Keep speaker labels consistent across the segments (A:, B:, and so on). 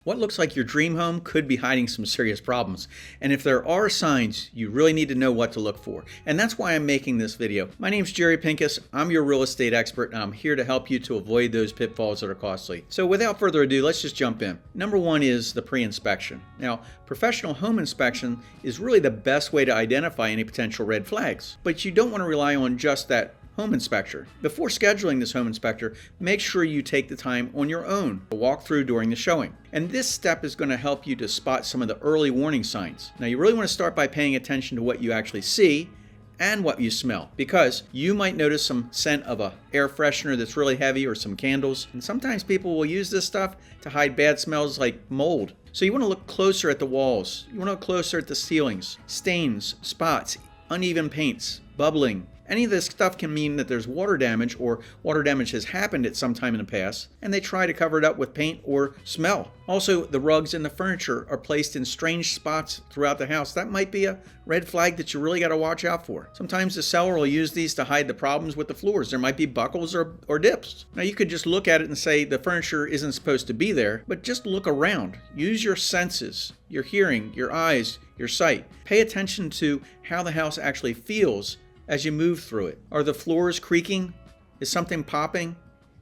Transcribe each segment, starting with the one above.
A: What looks like your dream home could be hiding some serious problems. And if there are signs, you really need to know what to look for. And that's why I'm making this video. My name's Jerry Pinkas. I'm your real estate expert, and I'm here to help you to avoid those pitfalls that are costly. So without further ado, let's just jump in. Number one is the pre-inspection. Now, professional home inspection is really the best way to identify any potential red flags. But you don't want to rely on just that home inspector. Before scheduling this home inspector, make sure you take the time on your own to walk through during the showing. And this step is going to help you to spot some of the early warning signs. Now, you really want to start by paying attention to what you actually see and what you smell, because you might notice some scent of a air freshener that's really heavy or some candles. And sometimes people will use this stuff to hide bad smells like mold. So you want to look closer at the walls. You want to look closer at the ceilings, stains, spots, uneven paints, bubbling. Any of this stuff can mean that there's water damage, or water damage has happened at some time in the past, and they try to cover it up with paint or smell. Also, the rugs and the furniture are placed in strange spots throughout the house. That might be a red flag that you really got to watch out for. Sometimes the seller will use these to hide the problems with the floors. There might be buckles or dips. Now, you could just look at it and say the furniture isn't supposed to be there, but just look around. Use your senses, your hearing, your eyes, your sight. Pay attention to how the house actually feels as you move through it. Are the floors creaking? Is something popping?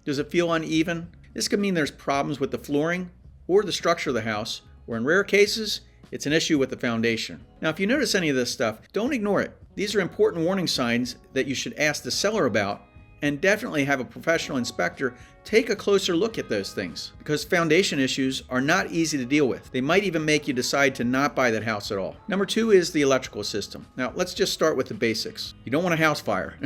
A: Does it feel uneven? This could mean there's problems with the flooring or the structure of the house, or in rare cases, it's an issue with the foundation. Now, if you notice any of this stuff, don't ignore it. These are important warning signs that you should ask the seller about, and definitely have a professional inspector take a closer look at those things, because foundation issues are not easy to deal with. They might even make you decide to not buy that house at all. Number two is the electrical system. Now, let's just start with the basics. You don't want a house fire.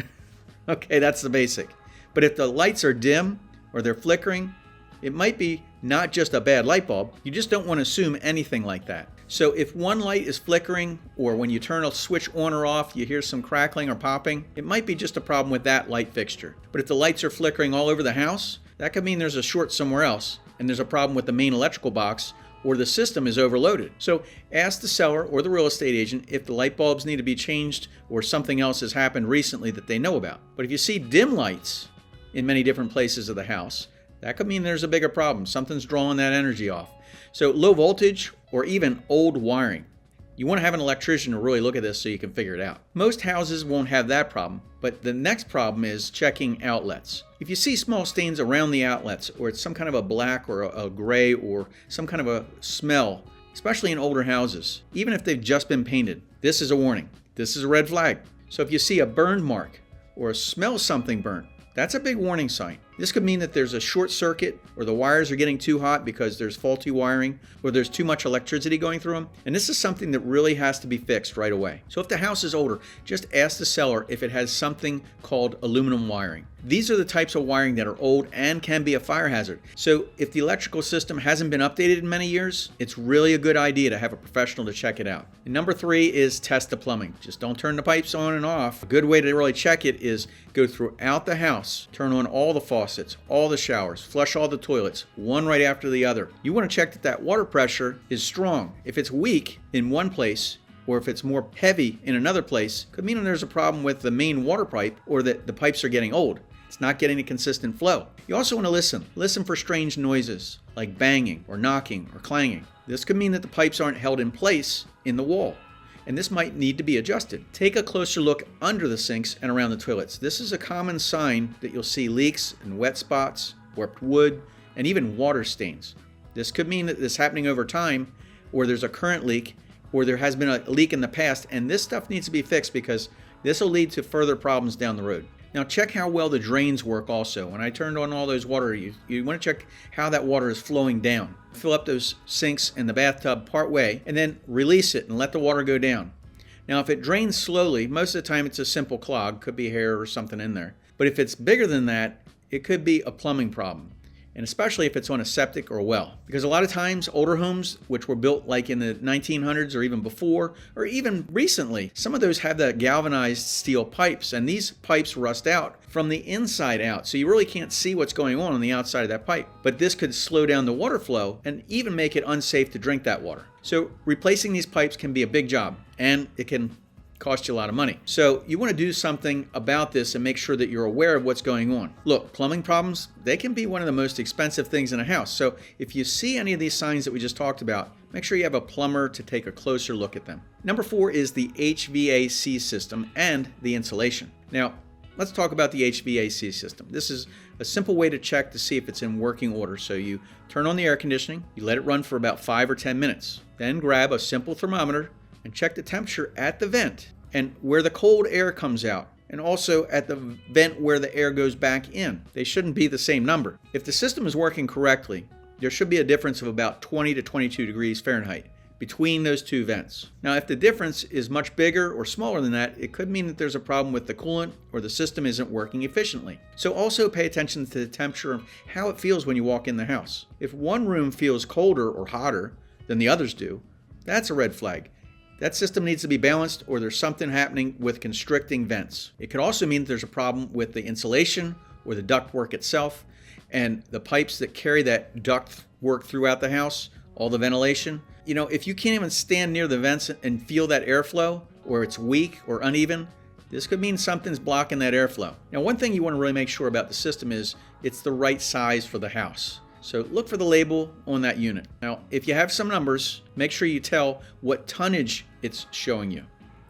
A: Okay, that's the basic. But if the lights are dim or they're flickering, it might be not just a bad light bulb. You just don't want to assume anything like that. So if one light is flickering, or when you turn a switch on or off, you hear some crackling or popping, it might be just a problem with that light fixture. But if the lights are flickering all over the house, that could mean there's a short somewhere else, and there's a problem with the main electrical box, or the system is overloaded. So ask the seller or the real estate agent if the light bulbs need to be changed or something else has happened recently that they know about. But if you see dim lights in many different places of the house, that could mean there's a bigger problem. Something's drawing that energy off. So low voltage or even old wiring. You want to have an electrician to really look at this so you can figure it out. Most houses won't have that problem, but the next problem is checking outlets. If you see small stains around the outlets, or it's some kind of a black or a gray or some kind of a smell, especially in older houses, even if they've just been painted, this is a warning. This is a red flag. So if you see a burn mark or smell something burnt, that's a big warning sign. This could mean that there's a short circuit, or the wires are getting too hot because there's faulty wiring, or there's too much electricity going through them. And this is something that really has to be fixed right away. So if the house is older, just ask the seller if it has something called aluminum wiring. These are the types of wiring that are old and can be a fire hazard. So if the electrical system hasn't been updated in many years, it's really a good idea to have a professional to check it out. And number three is test the plumbing. Just don't turn the pipes on and off. A good way to really check it is go throughout the house, turn on all the faucets, all the showers, flush all the toilets, one right after the other. You want to check that that water pressure is strong. If it's weak in one place, or if it's more heavy in another place, could mean there's a problem with the main water pipe, or that the pipes are getting old. It's not getting a consistent flow. You also want to listen. Listen for strange noises, like banging or knocking or clanging. This could mean that the pipes aren't held in place in the wall, and this might need to be adjusted. Take a closer look under the sinks and around the toilets. This is a common sign that you'll see leaks and wet spots, warped wood, and even water stains. This could mean that this is happening over time, or there's a current leak, or there has been a leak in the past, and this stuff needs to be fixed because this will lead to further problems down the road. Now check how well the drains work also. When I turned on all those water, you want to check how that water is flowing down. Fill up those sinks in the bathtub part way, and then release it and let the water go down. Now if it drains slowly, most of the time it's a simple clog, could be hair or something in there. But if it's bigger than that, it could be a plumbing problem. And especially if it's on a septic or a well. Because a lot of times older homes, which were built like in the 1900s or even before, or even recently, some of those have the galvanized steel pipes, and these pipes rust out from the inside out. So you really can't see what's going on the outside of that pipe. But this could slow down the water flow and even make it unsafe to drink that water. So replacing these pipes can be a big job, and it can cost you a lot of money. So you want to do something about this and make sure that you're aware of what's going on. Look, plumbing problems, they can be one of the most expensive things in a house. So if you see any of these signs that we just talked about, make sure you have a plumber to take a closer look at them. Number 4 is the HVAC system and the insulation. Now, let's talk about the HVAC system. This is a simple way to check to see if it's in working order. So you turn on the air conditioning, you let it run for about 5 or 10 minutes. Then grab a simple thermometer and check the temperature at the vent and where the cold air comes out, and also at the vent where the air goes back in. They shouldn't be the same number. If the system is working correctly, there should be a difference of about 20 to 22 degrees Fahrenheit between those two vents. Now, if the difference is much bigger or smaller than that, it could mean that there's a problem with the coolant or the system isn't working efficiently. So also pay attention to the temperature and how it feels when you walk in the house. If one room feels colder or hotter than the others do, that's a red flag. That system needs to be balanced, or there's something happening with constricting vents. It could also mean that there's a problem with the insulation or the ductwork itself, and the pipes that carry that duct work throughout the house, all the ventilation. You know, if you can't even stand near the vents and feel that airflow, or it's weak or uneven, this could mean something's blocking that airflow. Now, one thing you want to really make sure about the system is it's the right size for the house. So look for the label on that unit. Now, if you have some numbers, make sure you tell what tonnage it's showing you.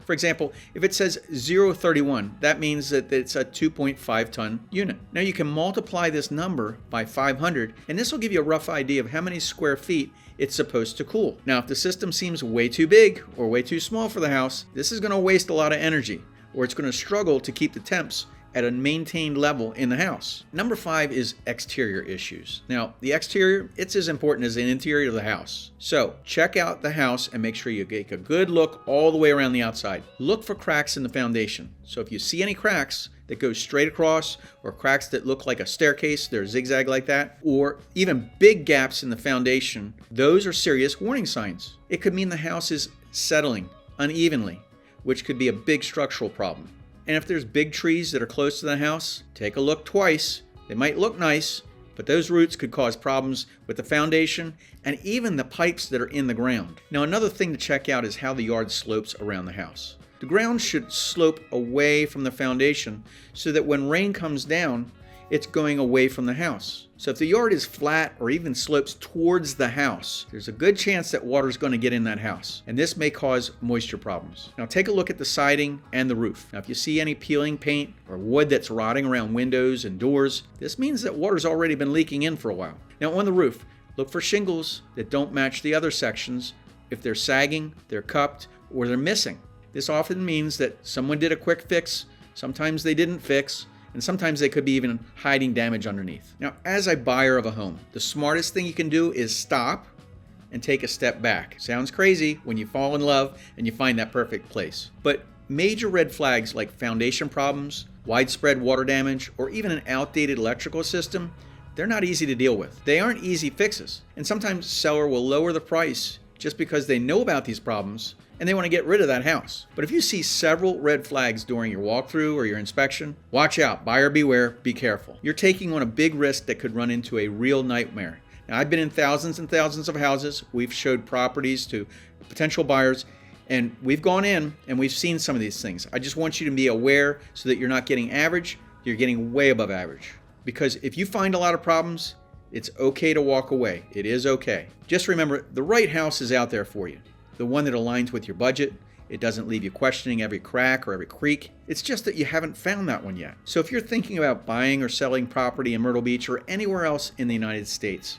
A: For example, if it says 031, that means that it's a 2.5 ton unit. Now you can multiply this number by 500, and this will give you a rough idea of how many square feet it's supposed to cool. Now, if the system seems way too big or way too small for the house, this is going to waste a lot of energy, or it's going to struggle to keep the temps at a maintained level in the house. Number 5 is exterior issues. Now, the exterior, it's as important as the interior of the house. So check out the house and make sure you take a good look all the way around the outside. Look for cracks in the foundation. So if you see any cracks that go straight across, or cracks that look like a staircase, they're zigzag like that, or even big gaps in the foundation, those are serious warning signs. It could mean the house is settling unevenly, which could be a big structural problem. And if there's big trees that are close to the house, take a look twice. They might look nice, but those roots could cause problems with the foundation and even the pipes that are in the ground. Now, another thing to check out is how the yard slopes around the house. The ground should slope away from the foundation so that when rain comes down, it's going away from the house. So if the yard is flat or even slopes towards the house, there's a good chance that water is going to get in that house, and this may cause moisture problems. Now take a look at the siding and the roof. Now if you see any peeling paint or wood that's rotting around windows and doors, this means that water's already been leaking in for a while. Now on the roof, look for shingles that don't match the other sections. If they're sagging, they're cupped, or they're missing. This often means that someone did a quick fix, sometimes they didn't fix, and sometimes they could be even hiding damage underneath. Now, as a buyer of a home, the smartest thing you can do is stop and take a step back. Sounds crazy when you fall in love and you find that perfect place. But major red flags like foundation problems, widespread water damage, or even an outdated electrical system, they're not easy to deal with. They aren't easy fixes. And sometimes seller will lower the price just because they know about these problems and they want to get rid of that house. But if you see several red flags during your walkthrough or your inspection, watch out, buyer beware, be careful. You're taking on a big risk that could run into a real nightmare. Now, I've been in thousands and thousands of houses. We've showed properties to potential buyers, and we've gone in and we've seen some of these things. I just want you to be aware so that you're not getting average, you're getting way above average. Because if you find a lot of problems, it's okay to walk away. It is okay. Just remember, the right house is out there for you. The one that aligns with your budget. It doesn't leave you questioning every crack or every creak. It's just that you haven't found that one yet. So if you're thinking about buying or selling property in Myrtle Beach or anywhere else in the United States,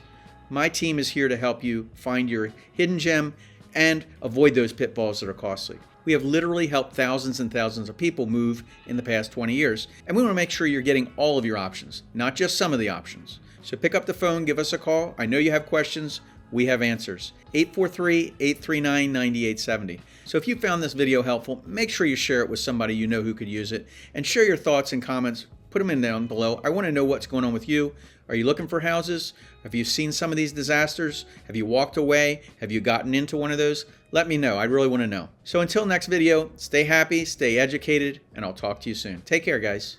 A: my team is here to help you find your hidden gem and avoid those pitfalls that are costly. We have literally helped thousands and thousands of people move in the past 20 years, and we want to make sure you're getting all of your options, not just some of the options. So pick up the phone, give us a call. I know you have questions. We have answers. 843-839-9870. So if you found this video helpful, make sure you share it with somebody you know who could use it, and share your thoughts and comments. Put them in down below. I want to know what's going on with you. Are you looking for houses? Have you seen some of these disasters? Have you walked away? Have you gotten into one of those? Let me know. I really want to know. So until next video, stay happy, stay educated, and I'll talk to you soon. Take care, guys.